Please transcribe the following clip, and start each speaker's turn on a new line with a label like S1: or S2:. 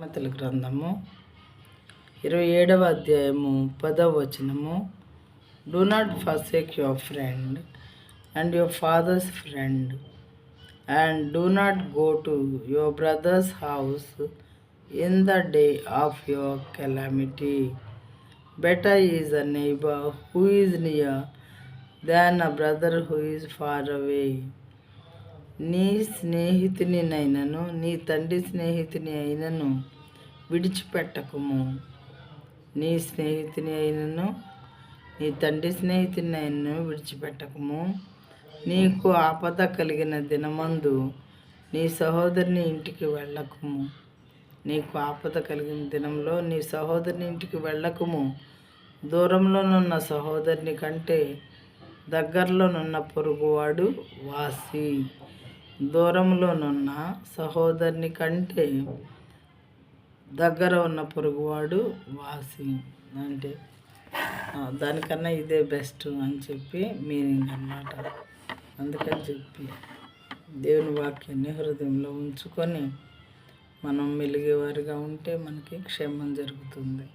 S1: సామెతల గ్రంథము 27వ అధ్యాయము 10వ వచనము. Do not forsake your friend and your father's friend and do not go to your brother's house in the day of your calamity. Better is a neighbour who is near than a brother who is far away. నీ స్నేహితునినైనను నీ తండ్రి స్నేహితుని అయినను విడిచిపెట్టకుము. నీ స్నేహితుని అయినను నీ తండ్రి స్నేహితుని అయినను విడిచిపెట్టకుము. నీకు ఆపద కలిగిన దినమందు నీ సహోదరుని ఇంటికి వెళ్ళకుము. నీకు ఆపద కలిగిన దినంలో నీ సహోదరుని ఇంటికి వెళ్ళకుము. దూరంలోనున్న సహోదరుని కంటే దగ్గరలోనున్న పొరుగువాడు వాసి. దూరంలోనున్న సహోదరుని కంటే దగ్గర ఉన్న పొరుగువాడు వాసి అంటే దానికన్నా ఇదే బెస్ట్ అని చెప్పి మీనింగ్ అన్నమాట. అందుకని చెప్పి దేవుని వాక్యాన్ని హృదయంలో ఉంచుకొని మనం మెలిగేవారిగా ఉంటే మనకి క్షేమం జరుగుతుంది.